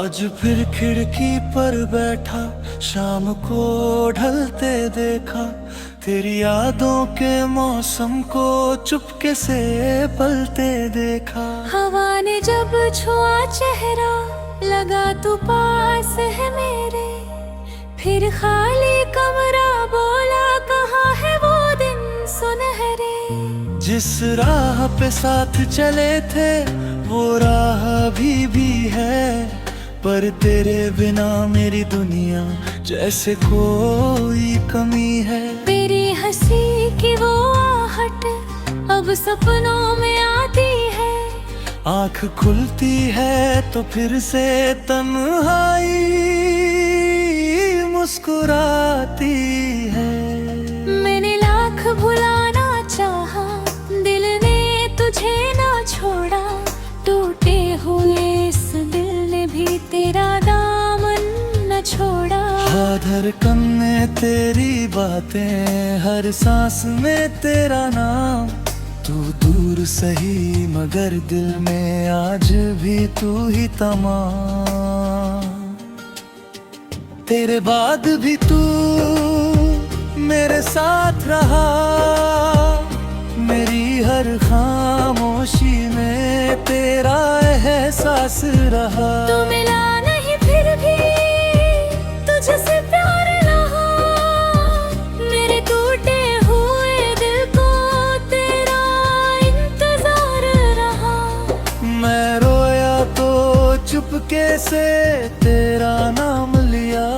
आज फिर खिड़की पर बैठा, शाम को ढलते देखा, तेरी यादों के मौसम को चुपके से पलते देखा। हवा ने जब छुआ चेहरा, लगा तू पास है मेरे। फिर खाली कमरा, बोला कहाँ है वो दिन सुनहरे। जिस राह पे साथ चले थे वो राह भी है, पर तेरे बिना मेरी दुनिया जैसे कोई कमी है। तेरी हंसी की वो आहट अब सपनों में आती है। आँख खुलती है तो फिर से तन्हाई मुस्कुराती है। मैंने लाख भुलाना चाहा, दिल ने तुझे ना छोड़ा। टूटे हुए इस दिल ने भी तेरा दामन न छोड़ा। हर धड़कन में तेरी बातें, हर सांस में तेरा नाम। तू दूर सही मगर दिल में आज भी तू ही तमाम। तेरे बाद भी तू मेरे साथ रहा, मेरी हर खामोशी में तेरा एहसास रहा। तू मिला नहीं फिर भी तुझसे प्यार रहा। मेरे टूटे हुए दिल को तेरा इंतजार रहा। मैं रोया तो चुपके से तेरा नाम लिया,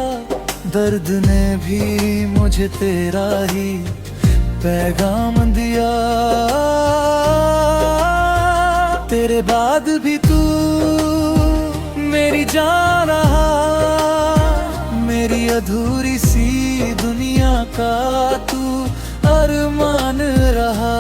दर्द ने भी मुझे तेरा ही पैगाम दिया। तेरे बाद भी तू मेरी जान रहा, मेरी अधूरी सी दुनिया का तू अरमान रहा।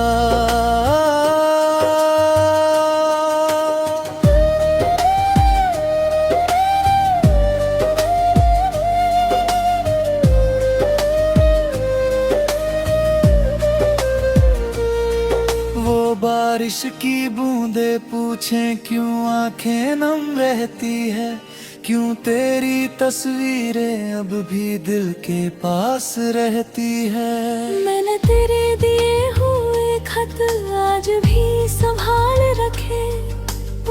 बारिश की बूंदे पूछें क्यों आंखें नम रहती है। क्यों तेरी तस्वीरें अब भी दिल के पास रहती है। मैंने तेरे दिए हुए खत आज भी संभाल रखे।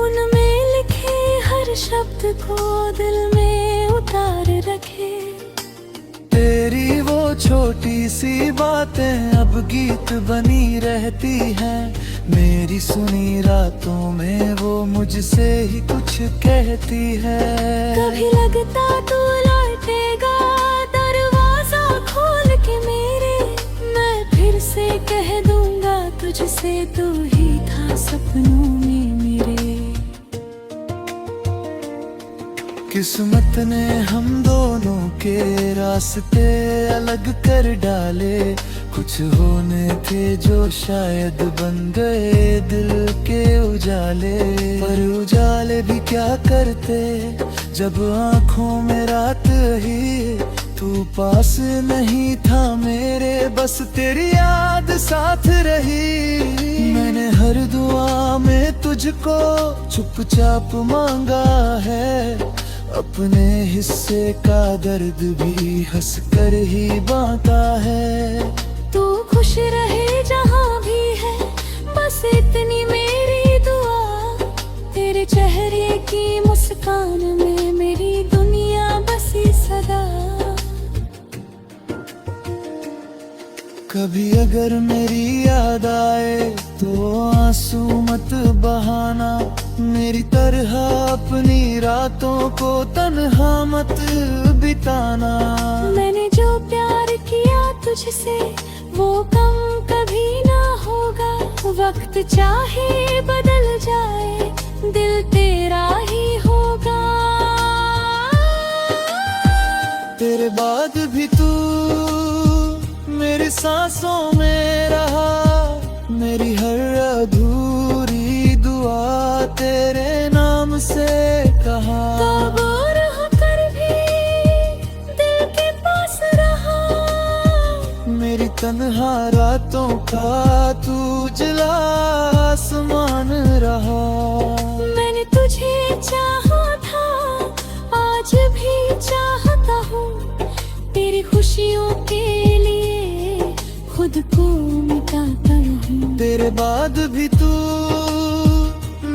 उनमें लिखे हर शब्द को दिल में उतार रखे। तेरी वो छोटी सी बातें अब गीत बनी रहती हैं। मेरी सुनी रातों में वो मुझसे ही कुछ कहती है। कभी लगता तू लौटेगा दरवाजा खोल के मेरे। मैं फिर से कह दूंगा तुझसे, तू ही था सपनों में मेरे। किस्मत ने हम दोनों के रास्ते अलग कर डाले। कुछ होने थे जो शायद बन गए दिल के उजाले। पर उजाले भी क्या करते जब आँखों में रात ही तू पास नहीं था मेरे। बस तेरी याद साथ रही। मैंने हर दुआ में तुझको चुपचाप मांगा है। अपने हिस्से का दर्द भी हंस कर ही बांटा है। तू खुश रहे जहाँ भी है, बस इतनी मेरी दुआ। तेरे चेहरे की मुस्कान में मेरी दुनिया बसी सदा। कभी अगर मेरी याद आए तो आंसू मत बहाना। मेरी तरह अपनी रातों को तन्हा मत बिताना। मैंने जो प्यार किया तुझसे वो कम कभी ना होगा। वक्त चाहे बदल जाए दिल तेरा ही होगा। तेरे बाद भी तू मेरी सांसों में रहा। मेरी हर अधूरी दुआ तेरे नाम से कहा। कबूर होकर भी दिल के पास रहा। मेरी तन्हा रातों का तू उजला आसमान रहा। मैंने तुझे चाहा था आज भी चाहता हूँ तेरी खुशियों के लिए खुद को मिटाता हूँ। तेरे बाद भी तू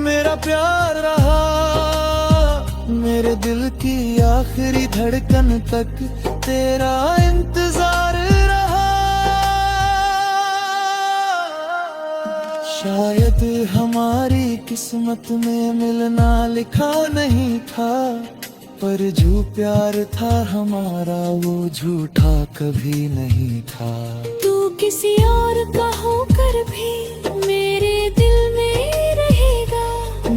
मेरा प्यार रहा, मेरे दिल की आखिरी धड़कन तक तेरा इंतजार रहा। शायद हमारी किस्मत में मिलना लिखा नहीं था, पर जो प्यार था हमारा वो झूठा कभी नहीं था। तू किसी और का होकर भी मेरे दिल में रहेगा,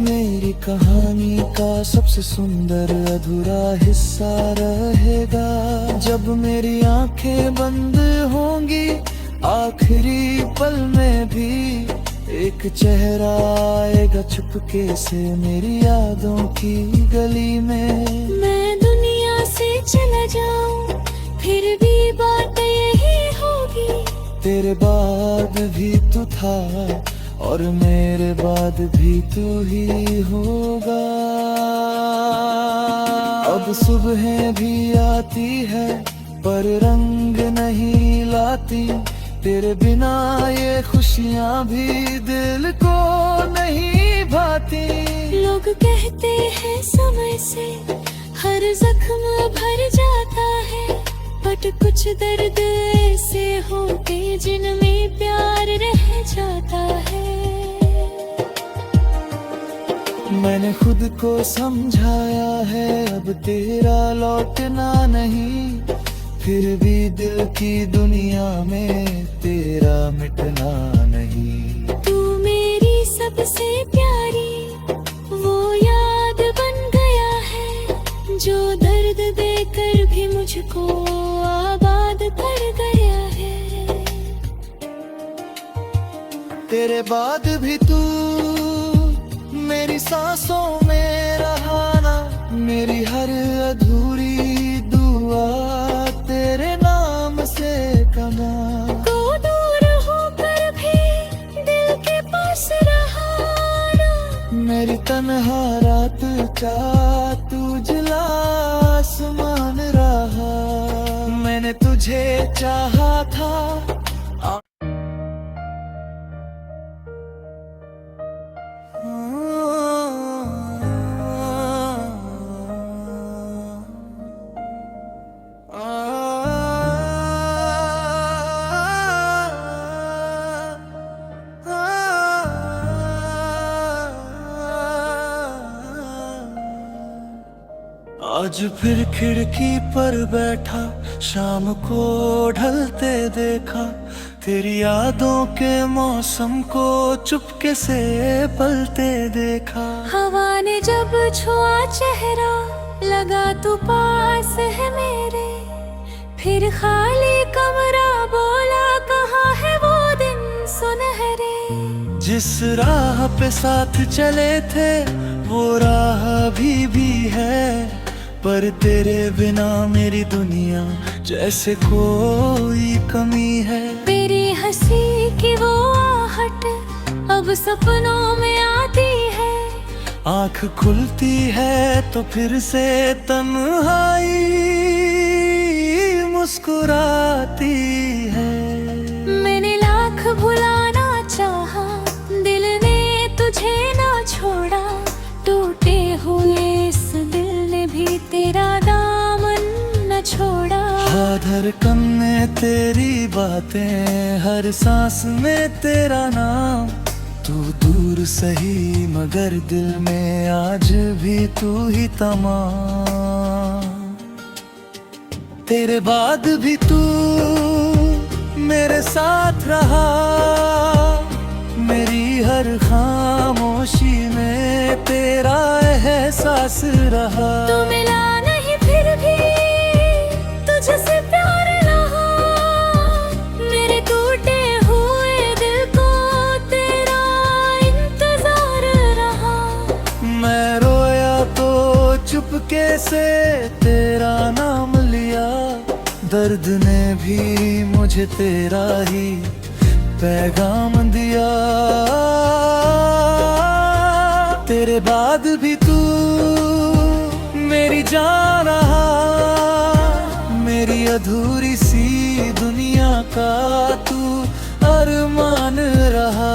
मेरी कहानी का सबसे सुंदर अधूरा हिस्सा रहेगा। जब मेरी आंखें बंद होंगी आखिरी पल में भी एक चेहरा आएगा चुपके से मेरी यादों की गली में। मैं दुनिया से चला जाऊं फिर भी बात यही होगी, तेरे बाद भी तू था और मेरे बाद भी तू ही होगा। अब सुबह भी आती है पर रंग नहीं लाती, तेरे बिना ये खुशियाँ भी दिल को नहीं भाती। लोग कहते हैं समय से हर जख्म भर जाता है, बट कुछ दर्द ऐसे होते जिनमें प्यार रह जाता है। मैंने खुद को समझाया है अब तेरा लौटना नहीं, फिर भी दिल की दुनिया में तेरा मिटना नहीं। तू मेरी सबसे प्यारी वो याद बन गया है, जो दर्द देकर भी मुझको आबाद कर गया है। तेरे बाद भी तू मेरी सांसों में रहा ना, मेरी हर अधूरी दुआ तेरे नाम से कमा। तो दूर होकर भी दिल के पास रहा ना, मेरी तन्हा रात का तू जला आसमान रहा। मैंने तुझे चाहा था आज फिर खिड़की पर बैठा शाम को ढलते देखा, तेरी यादों के मौसम को चुपके से पलते देखा। हवा ने जब छुआ चेहरा लगा तू पास है मेरे, फिर खाली कमरा बोला कहाँ है वो दिन सुनहरे। जिस राह पे साथ चले थे वो राह भी है, पर तेरे बिना मेरी दुनिया जैसे कोई कमी है। तेरी हंसी की वो आहट अब सपनों में आती है, आँख खुलती है तो फिर से तन्हाई मुस्कुराती है। मैंने लाख भुलाना चाहा दिल ने तुझे ना छोड़ा, टूटे हुए इस दिल ने भी तेरा दामन न छोड़ा। हर धड़कन में तेरी बातें, हर सांस में तेरा नाम, तू दूर सही मगर दिल में आज भी तू ही तमाम। तेरे बाद भी तू मेरे साथ रहा, मेरी हर खामोशी में तेरा एहसास रहा। तू मिला नहीं फिर भी तुझसे प्यार रहा, मेरे टूटे हुए दिल को तेरा इंतजार रहा। मैं रोया तो चुपके से तेरा नाम लिया, दर्द ने भी मुझे तेरा ही पैगाम दिया। तेरे बाद भी तू मेरी जा रहा, मेरी अधूरी सी दुनिया का तू अरमान रहा।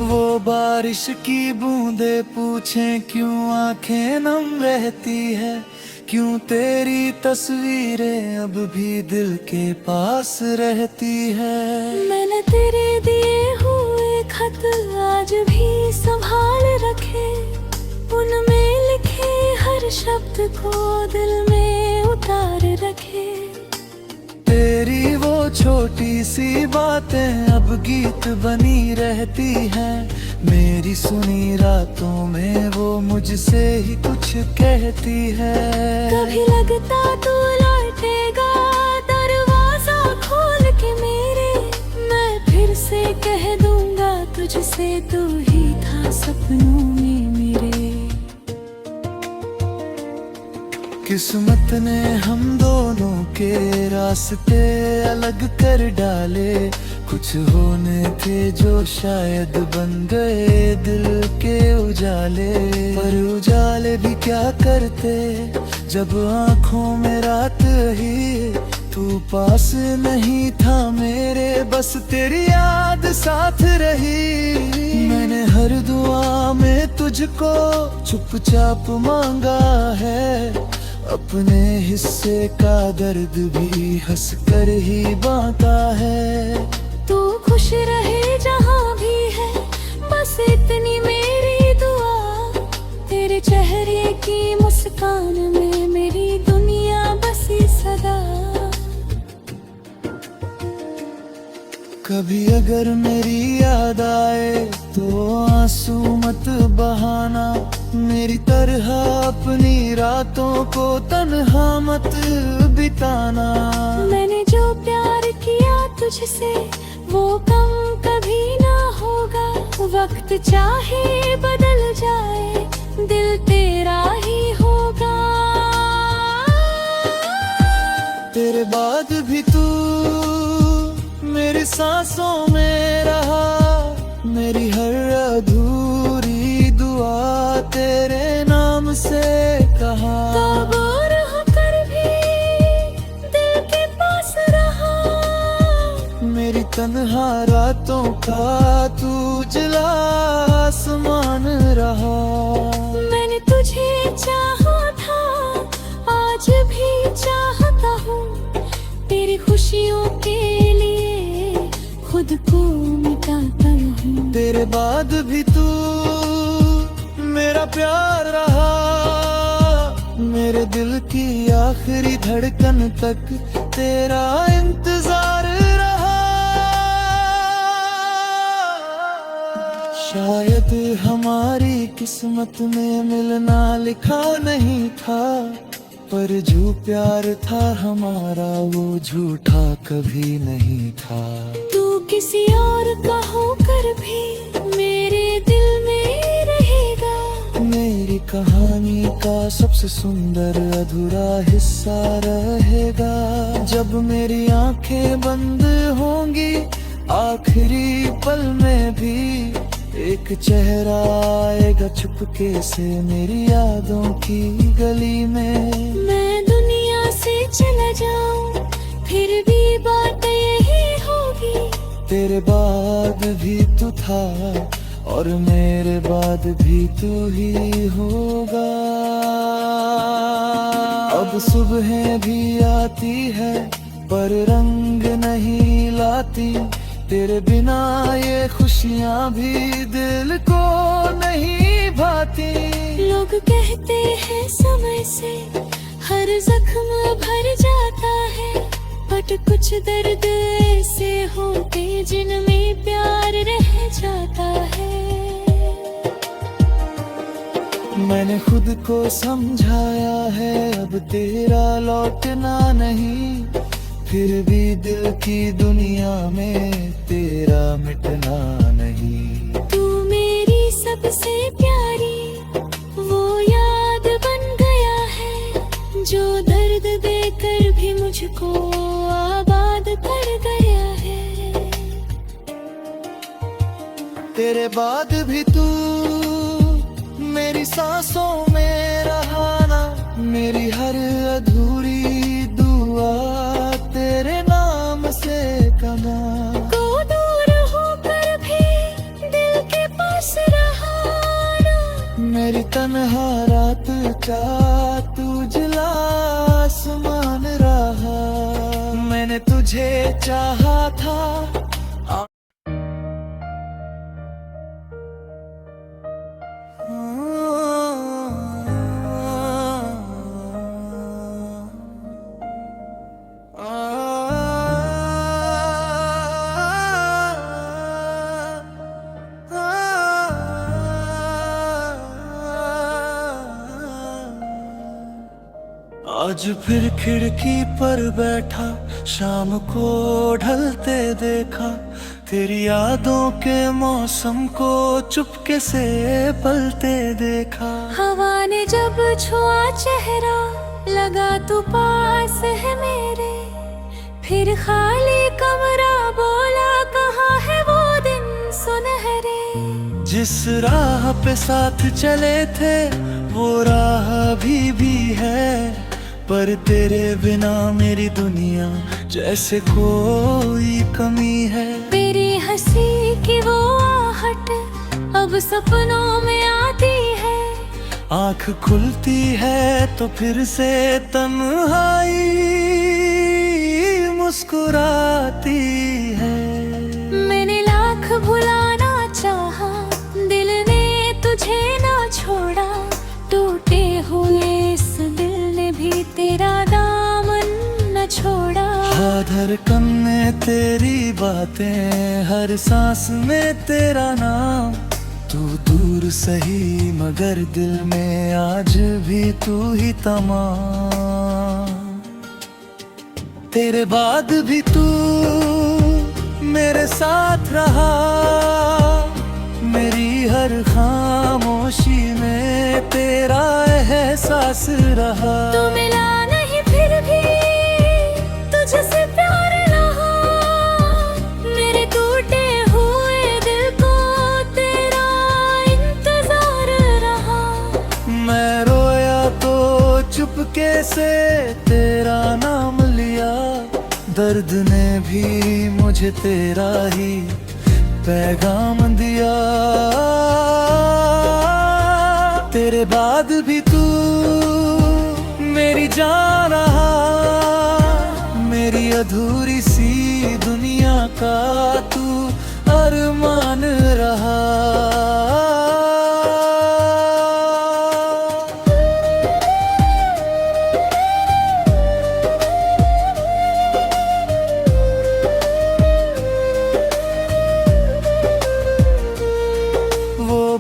वो बारिश की बूंदे पूछें क्यों आंखें नम रहती है, क्यों तेरी तस्वीरें अब भी दिल के पास रहती है। मैंने तेरे दिए हुए खत आज भी संभाल रखे, उनमें लिखे हर शब्द को दिल में उतार रखे। तेरी वो छोटी सी बातें अब गीत बनी रहती हैं, मेरी सुनी रातों में वो मुझसे ही कुछ कहती है। कभी लगता तू लौटेगा दरवाजा खोल के मेरे, मैं फिर से कह दूंगा तुझसे तू ही था सपनों में मेरे। किस्मत ने हम दोनों के रास्ते अलग कर डाले, कुछ होने थे जो शायद बन गए दिल के उजाले। पर उजाले भी क्या करते जब आँखों में रात ही तू पास नहीं था मेरे, बस तेरी याद साथ रही। मैंने हर दुआ में तुझको चुपचाप मांगा है, अपने हिस्से का दर्द भी हंस कर ही बांटा है। तू खुश रहे जहाँ भी है, बस इतनी मेरी दुआ। तेरे चेहरे की मुस्कान में मेरी दुनिया बसी सदा। कभी अगर मेरी याद आए तो आंसू मत बहाना, मेरी तरह अपनी रातों को तन्हा मत बिताना। मैंने जो प्यार किया तुझसे वो कम कभी ना होगा, वक्त चाहे बदल जाए दिल तेरा ही होगा। तेरे बाद भी तू मेरी सांसों में रहा, मेरी हर अधूरी दुआ तेरे नाम से कहा। कब और होकर भी दिल के पास रहा, मेरी तन्हा रातों का तू उजला आसमान रहा। मैंने तुझे चाहा था आज भी चाहता हूँ, तेरी खुशियों के लिए खुद को मिटाता हूँ। तेरे बाद भी तू मेरा प्यार रहा, मेरे दिल की आखिरी धड़कन तक तेरा इंतजार रहा। शायद हमारी किस्मत में मिलना लिखा नहीं था, पर जो प्यार था हमारा वो झूठा कभी नहीं था। तू किसी और का होकर भी मेरे दिल में रहेगा, मेरी कहानी का सबसे सुंदर अधूरा हिस्सा रहेगा। जब मेरी आंखें बंद होंगी आखिरी पल में भी एक चेहरा आएगा चुपके से मेरी यादों की गली में। मैं दुनिया से चला जाऊं फिर भी बात यही होगी, तेरे बाद भी तू था और मेरे बाद भी तू ही होगा। अब सुबह भी आती है पर रंग नहीं लाती, तेरे बिना ये खुशियाँ भी दिल को नहीं भाती। लोग कहते हैं समय से हर जख्म भर जाता है, बट कुछ दर्द ऐसे होते जिनमें प्यार रह जाता है। मैंने खुद को समझाया है अब तेरा लौटना नहीं, फिर भी दिल की दुनिया में तेरा मिटना नहीं। तू मेरी सबसे प्यारी वो याद बन गया है, तेरे बाद भी तू मेरी सांसों में रहा ना, मेरी हर अधूरी दुआ तेरे नाम से कमा। तो दूर होकर भी दिल के पास रहा ना, मेरी तन्हा रात का तू जला आसमान रहा। मैंने तुझे चाहा था आज फिर खिड़की पर बैठा, शाम को ढलते देखा, तेरी यादों के मौसम को चुपके से पलते देखा। हवा ने जब छुआ चेहरा, लगा तू पास है मेरे, फिर खाली कमरा बोला कहाँ है वो दिन सुनहरे। जिस राह पे साथ चले थे वो राह भी है, पर तेरे बिना मेरी दुनिया जैसे कोई कमी है। तेरी हंसी की वो आहट अब सपनों में आती है, आँख खुलती है तो फिर से तन्हाई मुस्कुराती है। मैंने लाख भुलाना चाहा, दिल ने तुझे ना छोड़ा, टूटे हुए इस दिल ने भी तेरा दामन न छोड़ा। हर धड़कन में तेरी बातें, हर सांस में तेरा नाम, तू दूर सही मगर दिल में आज भी तू ही तमाम। तेरे बाद भी तू मेरे साथ रहा, मेरी हर खामोशी में तेरा एहसास रहा। तू मिला नहीं फिर भी तुझसे प्यार रहा, मेरे टूटे हुए दिल को तेरा इंतजार रहा। मैं रोया तो चुपके से तेरा नाम लिया, दर्द ने भी मुझे तेरा ही पैगाम दिया। तेरे बाद भी तू मेरी जान रहा, मेरी अधूरी सी दुनिया का तू अरमान रहा।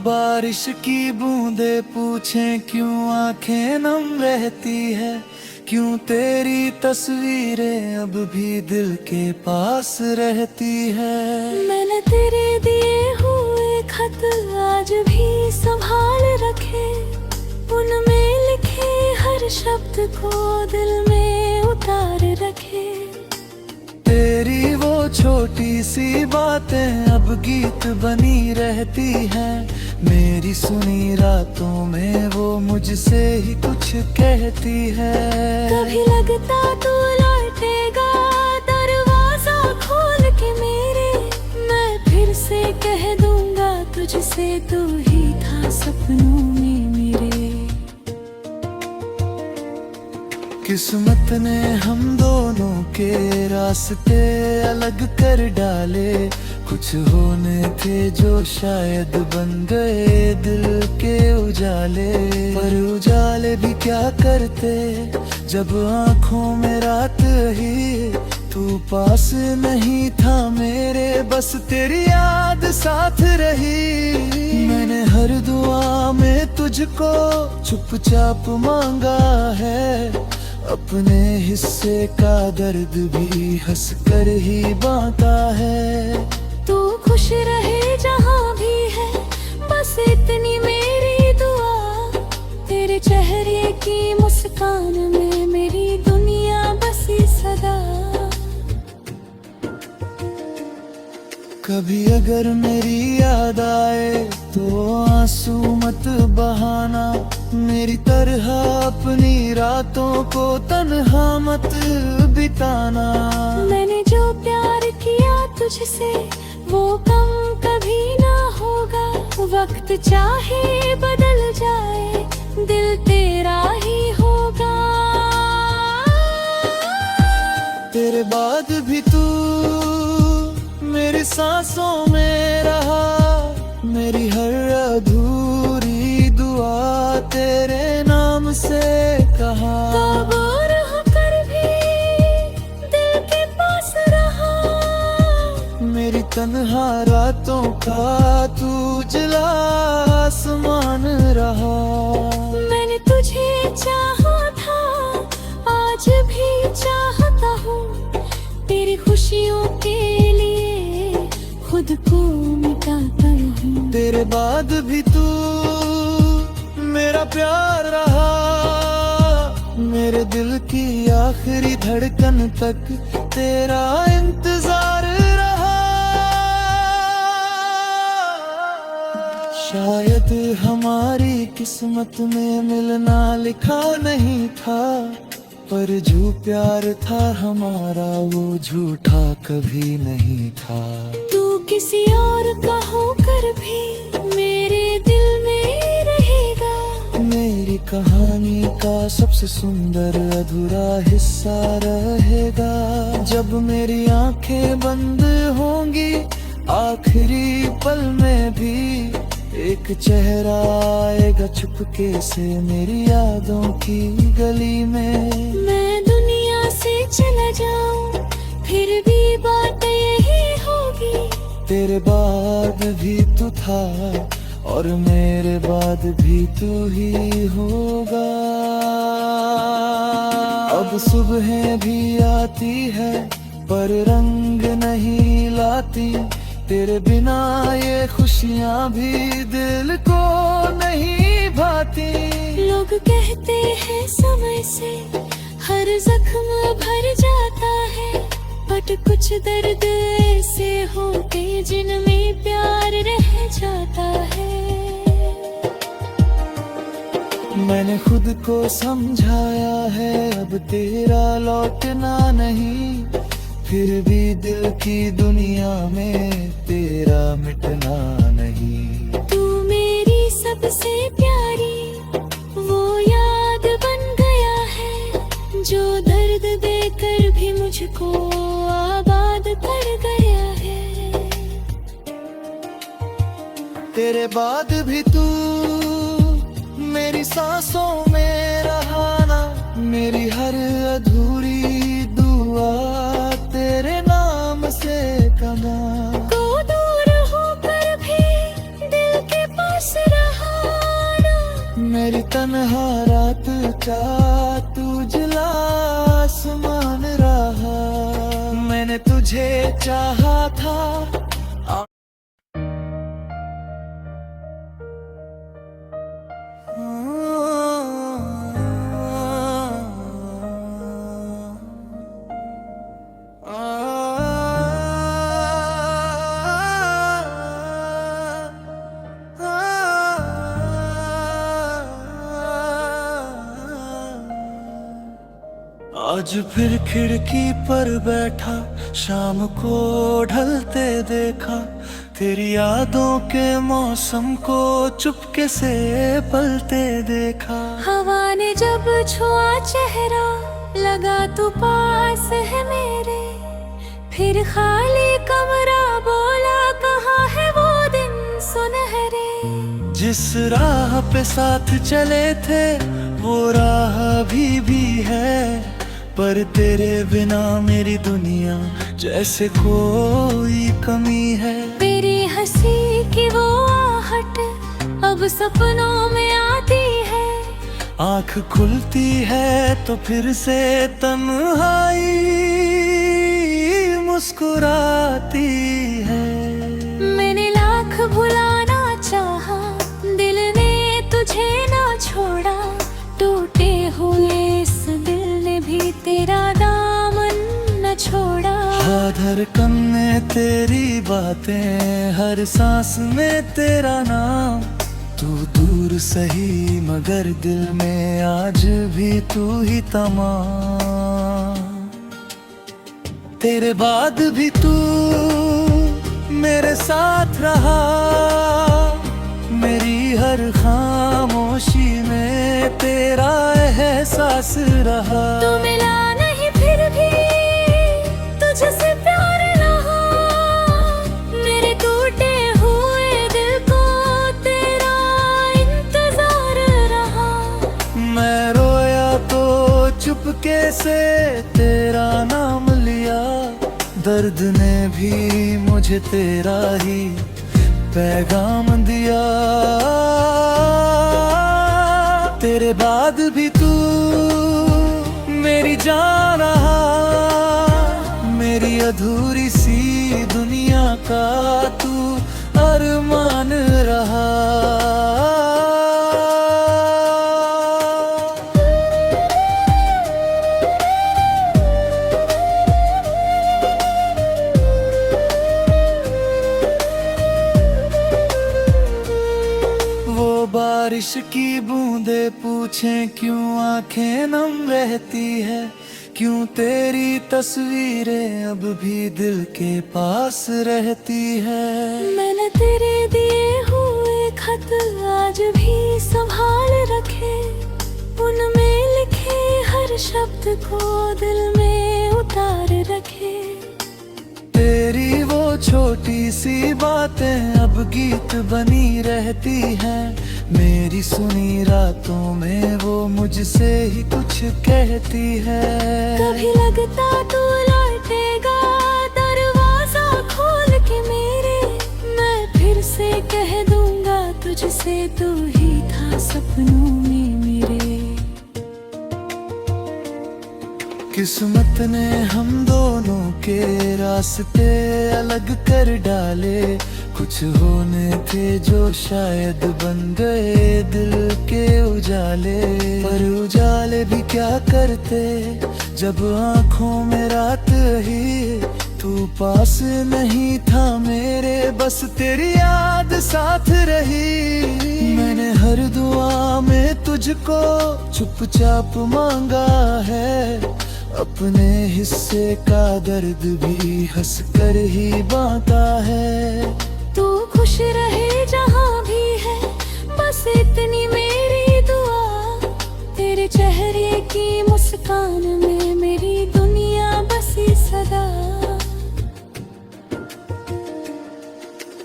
बारिश की बूंदे पूछें क्यों आंखें नम रहती है, क्यों तेरी तस्वीरें अब भी दिल के पास रहती है। मैंने तेरे दिए हुए खत आज भी संभाल रखे, उनमें लिखे हर शब्द को दिल में उतार रखे। तेरी वो छोटी सी बातें अब गीत बनी रहती हैं, मेरी सुनी रातों में वो मुझसे ही कुछ कहती है। कभी लगता तू लौटेगा दरवाजा खोल के मेरे, मैं फिर से कह दूंगा तुझसे तू ही था सपनों में मेरे। किस्मत ने हम दोनों के रास्ते अलग कर डाले, कुछ होने थे जो शायद बन गए दिल के उजाले। पर उजाले भी क्या करते जब आँखों में रात ही तू पास नहीं था मेरे, बस तेरी याद साथ रही। मैंने हर दुआ में तुझको चुपचाप मांगा है, अपने हिस्से का दर्द भी हंस कर ही बांटा है। तू खुश रहे जहाँ भी है, बस इतनी मेरी दुआ, तेरे चेहरे की मुस्कान में मेरी दुनिया बसी सदा। कभी अगर मेरी याद आए तो आंसू मत बहाना, मेरी तरह अपनी रातों को तन्हा मत बिताना। मैंने जो प्यार किया तुझसे वो कम कभी ना होगा, वक्त चाहे बदल जाए दिल तेरा ही होगा। तेरे बाद भी तू मेरी सांसों में रहा, मेरी हर अधूरी दुआ तेरे नाम से कहा। कब और होकर भी दिल के पास रहा, मेरी तन्हा रातों का तू उजला आसमान रहा। मैंने तुझे चाहा था आज भी चाहता हूँ, तेरी खुशियों के लिए खुद को मिटाता हूँ। तेरे बाद भी तू मेरा प्यार रहा, मेरे दिल की आखिरी धड़कन तक तेरा इंतजार रहा। शायद हमारी किस्मत में मिलना लिखा नहीं था, पर जो प्यार था हमारा वो झूठा कभी नहीं था। तू किसी और का होकर भी मेरे दिल में रहेगा, मेरी कहानी का सबसे सुंदर अधूरा हिस्सा रहेगा। जब मेरी आंखें बंद होंगी आखिरी पल में भी एक चेहरा आएगा चुपके से मेरी यादों की गली में। मैं दुनिया से चला जाऊं फिर भी बात यही होगी, तेरे बाद भी तू था और मेरे बाद भी तू ही होगा। अब सुबह भी आती है पर रंग नहीं लाती, तेरे बिना ये खुशियाँ भी दिल को नहीं भाती। लोग कहते हैं समय से हर जख्म भर जाता है, बट कुछ दर्द ऐसे होते जिनमें प्यार रह जाता है। मैंने खुद को समझाया है अब तेरा लौटना नहीं, फिर भी दिल की दुनिया में तेरा मिटना नहीं। तू मेरी सबसे प्यारी वो याद बन गया है, जो दर्द देकर भी मुझको आबाद कर गया है। तेरे बाद भी तू मेरी सांसों में रहा ना, मेरी हर अधूरी दुआ तेरे नाम से कमा। को दूर होकर भी दिल के पास रहा ना, मेरी तन्हा रात का तू उजला आसमान रहा। मैंने तुझे चाहा था आज फिर खिड़की पर बैठा शाम को ढलते देखा, तेरी यादों के मौसम को चुपके से पलते देखा। हवा ने जब छुआ चेहरा लगा तू पास है मेरे, फिर खाली कमरा बोला कहाँ है वो दिन सुनहरे। जिस राह पे साथ चले थे वो राह भी है, पर तेरे बिना मेरी दुनिया जैसे कोई कमी है। तेरी हंसी की वो आहट अब सपनों में आती है, आँख खुलती है तो फिर से तन्हाई मुस्कुराती है। मैंने लाख भुलाना चाहा, दिल ने तुझे ना छोड़ा, टूटे हुए इस दिल ने भी तेरा दामन न छोड़ा। धड़कन में तेरी बातें, हर सांस में तेरा नाम। तू दूर सही मगर दिल में आज भी तू ही तमाम। तेरे बाद भी तू मेरे साथ रहा, मेरी हर खामोशी में तेरा एहसास रहा। तू मिला नहीं फिर भी तुझसे प्यार रहा, मेरे टूटे हुए दिल को तेरा इंतजार रहा। मैं रोया तो चुपके से तेरा नाम लिया, दर्द ने भी मुझे तेरा ही पैगाम दिया। तेरे बाद भी तू मेरी जान रहा, मेरी अधूरी सी दुनिया का तू अरमान रहा। बारिश की बूंदे पूछें क्यों आंखें नम रहती है, क्यों तेरी तस्वीरें अब भी दिल के पास रहती है। मैंने तेरे दिए हुए खत आज भी संभाल रखे, उनमें लिखे हर शब्द को दिल में उतार रखे। तेरी वो छोटी सी बातें अब गीत बनी रहती हैं, मेरी सुनी रातों में वो मुझसे ही कुछ कहती है। कभी लगता तू लौटेगा दरवाजा खोल के मेरे, मैं फिर से कह दूंगा तुझसे तू ही था सपनों में मेरे। किस्मत ने हम दोनों के रास्ते अलग कर डाले, कुछ होने थे जो शायद बन गए दिल के उजाले। पर उजाले भी क्या करते जब आँखों में रात ही, तू पास नहीं था मेरे, बस तेरी याद साथ रही। मैंने हर दुआ में तुझको चुपचाप मांगा है, अपने हिस्से का दर्द भी हंस कर ही बांटा है। तू खुश रहे जहाँ भी है, बस इतनी मेरी दुआ। तेरे चेहरे की मुस्कान में मेरी दुनिया बसी सदा।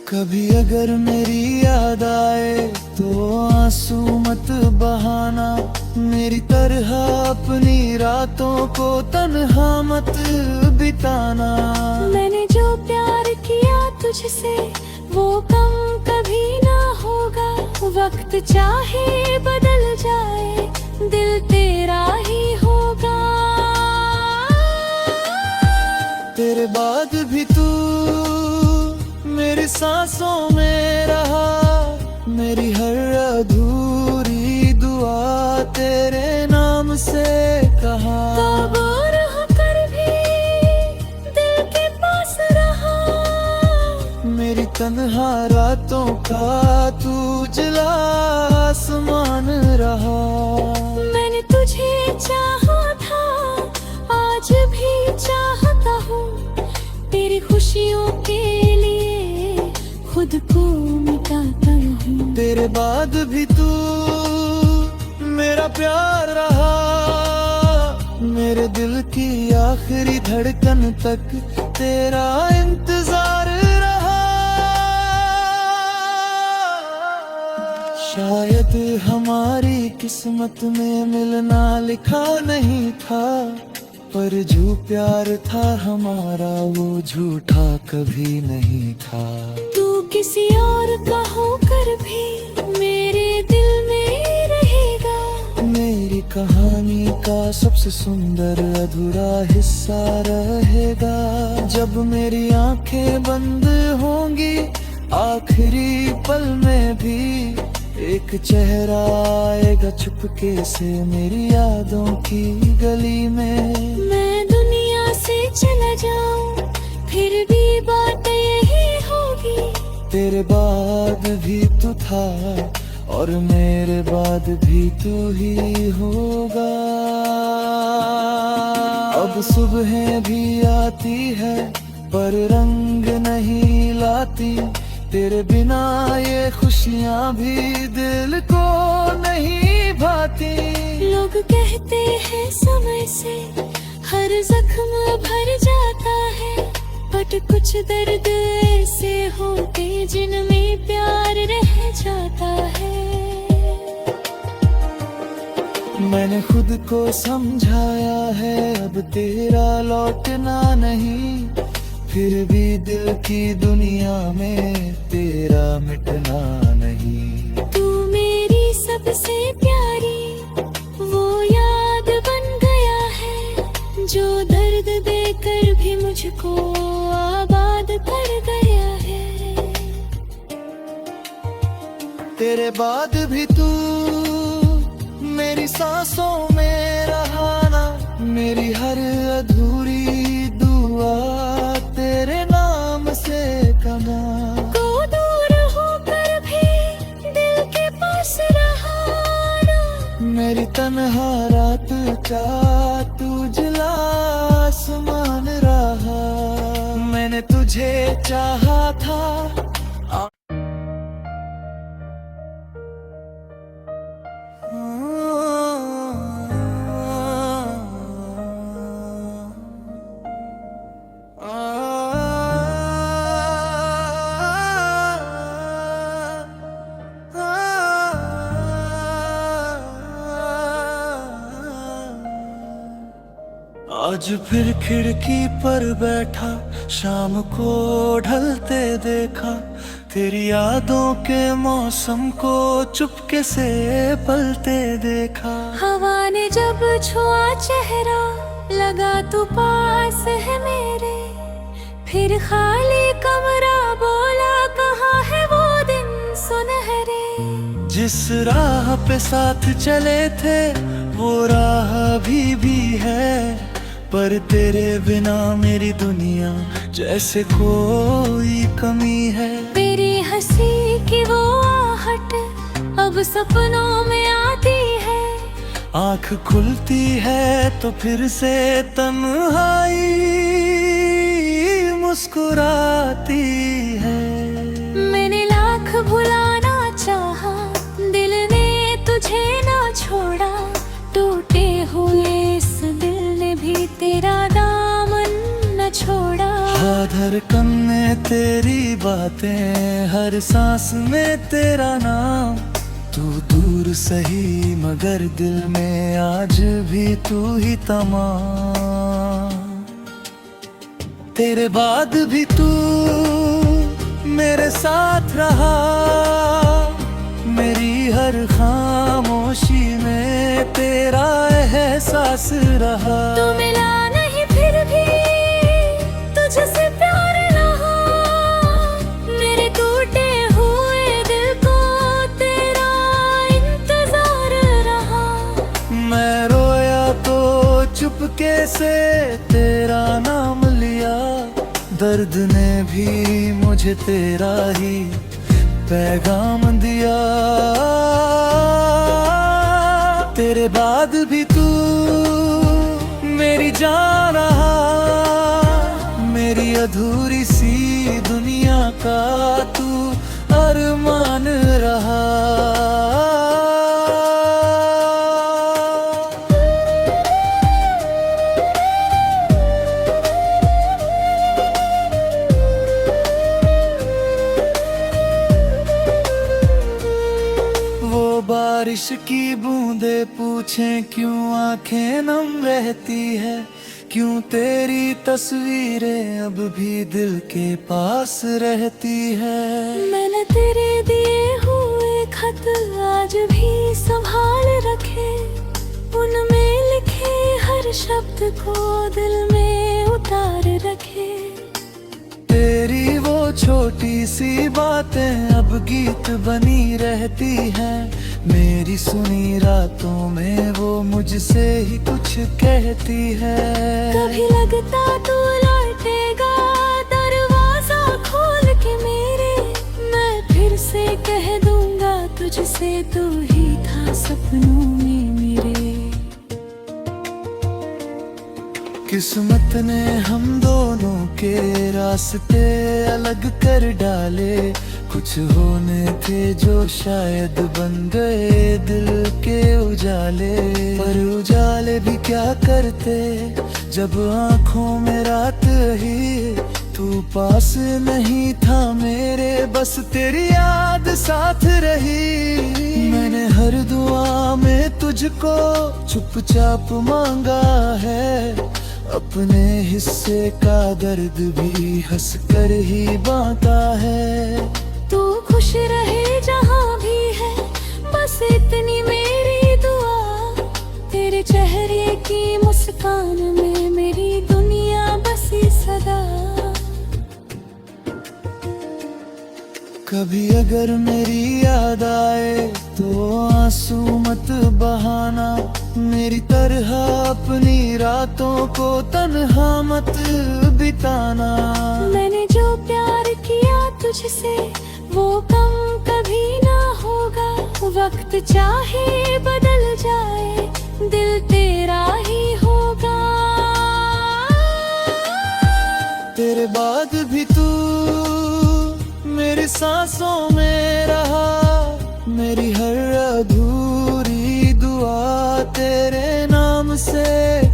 कभी अगर मेरी याद आए तो आंसू मत बहाना, मेरी तरह अपनी रातों को तन्हा मत बिताना। मैंने जो प्यार किया तुझसे वो कम कभी ना होगा, वक्त चाहे बदल जाए दिल तेरा ही होगा। तेरे बाद भी तू मेरी सांसों में रहा, मेरी हर अधूरी दुआ तेरे नाम से कहा। तो दूर होकर भी दिल के पास रहा, मेरी तन्हा रातों का तू उजला आसमान रहा। मैंने तुझे चाहा था आज भी चाहता हूँ, तेरी खुशियों के लिए खुद को मिटाता हूँ। तेरे बाद भी तू मेरा प्यार रहा, मेरे दिल की आखिरी धड़कन तक तेरा इंतजार रहा। शायद हमारी किस्मत में मिलना लिखा नहीं था, पर जो प्यार था हमारा वो झूठा कभी नहीं था। तू किसी और का होकर भी मेरे दिल में रहेगा, मेरी कहानी का सबसे सुंदर अधूरा हिस्सा रहेगा। जब मेरी आंखें बंद होंगी आखिरी पल में भी, एक चेहरा आएगा चुपके से मेरी यादों की गली में। मैं दुनिया से चला जाऊं फिर भी बात यही होगी। तेरे बाद भी तू था और मेरे बाद भी तू ही होगा। अब सुबह भी आती है पर रंग नहीं लाती, तेरे बिना ये खुशियाँ भी दिल को नहीं भाती। लोग कहते हैं समय से हर जख्म भर जाता है, बट कुछ दर्द ऐसे होते जिनमें प्यार रह जाता है। मैंने खुद को समझाया है अब तेरा लौटना नहीं, फिर भी दिल की दुनिया में तेरा मिटना नहीं। तू मेरी सबसे प्यारी वो याद बन गया है, जो दर्द देकर भी मुझको आबाद कर गया है। तेरे बाद भी तू मेरी सांसों में रहा ना, मेरी हर अधूरी दुआ तेरे नाम से कमा। को दूर होकर भी दिल के पास रहा ना, मेरी तन्हा रात का तू जला आसमान रहा। मैंने तुझे चाहा था आज फिर खिड़की पर बैठा, शाम को ढलते देखा, तेरी यादों के मौसम को चुपके से पलते देखा। हवा ने जब छुआ चेहरा, लगा तू पास है मेरे, फिर खाली कमरा बोला कहाँ है वो दिन सुनहरे। जिस राह पे साथ चले थे वो राह भी है, पर तेरे बिना मेरी दुनिया जैसे कोई कमी है। तेरी हंसी की वो आहट अब सपनों में आती है, आँख खुलती है तो फिर से तन्हाई मुस्कुराती है। मैंने लाख भुलाना चाहा, दिल ने तुझे ना छोड़ा, टूटे हुए इस दिल ने भी तेरा दामन न छोड़ा। हर धड़कन में तेरी बातें, हर सांस में तेरा नाम, तू दूर सही मगर दिल में आज भी तू ही तमाम। तेरे बाद भी तू मेरे साथ रहा, मेरी हर खामोशी में तेरा एहसास रहा। तू मिला नहीं फिर भी तुझसे प्यार रहा, मेरे टूटे हुए दिल को तेरा इंतजार रहा। मैं रोया तो चुपके से तेरा नाम लिया, दर्द ने भी मुझे तेरा ही पैगाम दिया। तेरे बाद भी तू मेरी जान रहा, मेरी अधूरी सी दुनिया का तू अरमान रहा। बारिश की बूंदे पूछें क्यों आंखें नम रहती है, क्यों तेरी तस्वीरें अब भी दिल के पास रहती है। मैंने तेरे दिए हुए खत आज भी संभाल रखे, उनमें लिखे हर शब्द को दिल में उतार रखे। तेरी वो छोटी सी बातें अब गीत बनी रहती हैं, मेरी सुनी रातों में वो मुझसे ही कुछ कहती है। कभी लगता तू लौटेगा तुझसे तू ही था सपनों में मेरे। किस्मत ने हम दोनों के रास्ते अलग कर डाले, कुछ होने थे जो शायद बन गए दिल के उजाले। पर उजाले भी क्या करते जब आँखों में रात ही, तू पास नहीं था मेरे, बस तेरी याद साथ रही। मैंने हर दुआ में तुझको चुपचाप मांगा है, अपने हिस्से का दर्द भी हंस कर ही बांटा है। तू खुश रहे जहाँ भी है, बस इतनी मेरी दुआ। तेरे चेहरे की मुस्कान में मेरी दुनिया बसी सदा। कभी अगर मेरी याद आए तो आंसू मत बहाना, मेरी तरह अपनी रातों को तन्हा मत बिताना। मैंने जो प्यार किया तुझसे वो कम कभी ना होगा, वक्त चाहे बदल जाए दिल तेरा ही होगा। तेरे बाद भी तू मेरी सांसों में रहा, मेरी हर अधूरी दुआ तेरे नाम से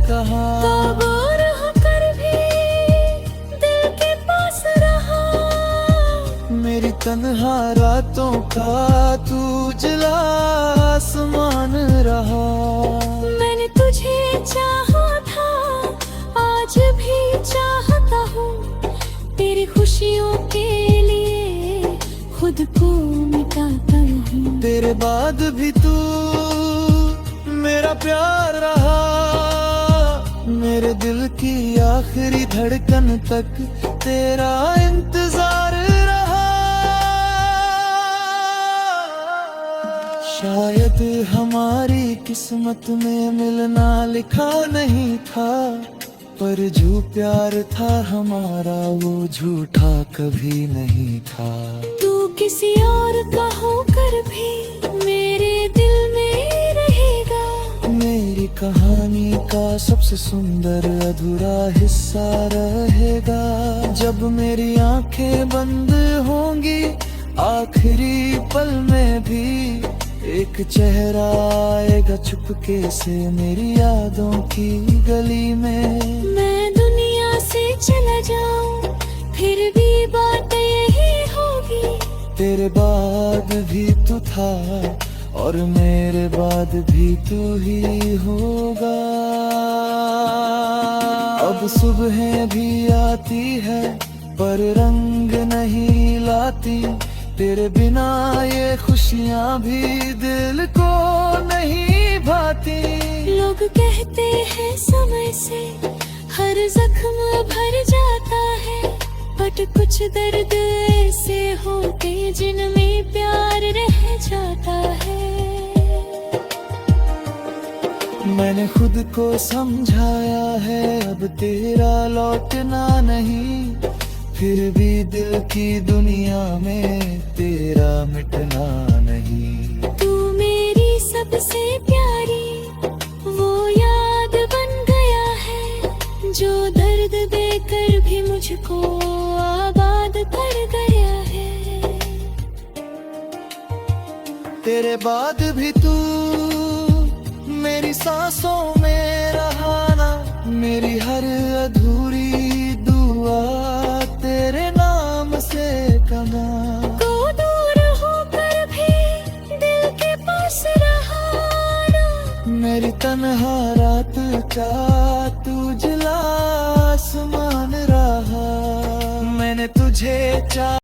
कहा। तो दूर होकर भी दिल के पास रहा, मेरी तन्हा रातों का तू उजला आसमान रहा। मैंने तुझे चाहा था, आज भी चाहता हूँ, तेरी खुशियों के लिए खुद को मिटाता हूँ। तेरे बाद भी तू मेरा प्यार रहा, मेरे दिल की आखिरी धड़कन तक तेरा इंतजार रहा। शायद हमारी किस्मत में मिलना लिखा नहीं था, पर जो प्यार था हमारा वो झूठा कभी नहीं था। तू किसी और का होकर भी मेरे दिल में रहेगा, मेरी कहानी का सबसे सुंदर अधूरा हिस्सा रहेगा। जब मेरी आंखें बंद होंगी आखिरी पल में भी, एक चेहरा आएगा चुपके से मेरी यादों की गली में। मैं दुनिया से चला जाऊं फिर भी बात यही होगी, तेरे बाद भी तू था और मेरे बाद भी तू ही होगा। अब सुबह भी आती है पर रंग नहीं लाती, तेरे बिना ये खुशियाँ भी दिल को नहीं भाती। लोग कहते हैं समय से हर जख्म भर जाता है, बट कुछ दर्द ऐसे होते जिनमें प्यार रह जाता है। मैंने खुद को समझाया है अब तेरा लौटना नहीं, फिर भी दिल की दुनिया में तेरा मिटना नहीं। तू मेरी सबसे प्यारी वो याद बन गया है, जो दर्द देकर भी मुझको आबाद कर गया है। तेरे बाद भी तू मेरी सांसों में रहा ना, मेरी हर अधूरी दुआ तेरे नाम से कमा। तो दूर होकर भी दिल के पास रहा ना, मेरी तन्हा रात का तू उजला आसमान रहा। मैंने तुझे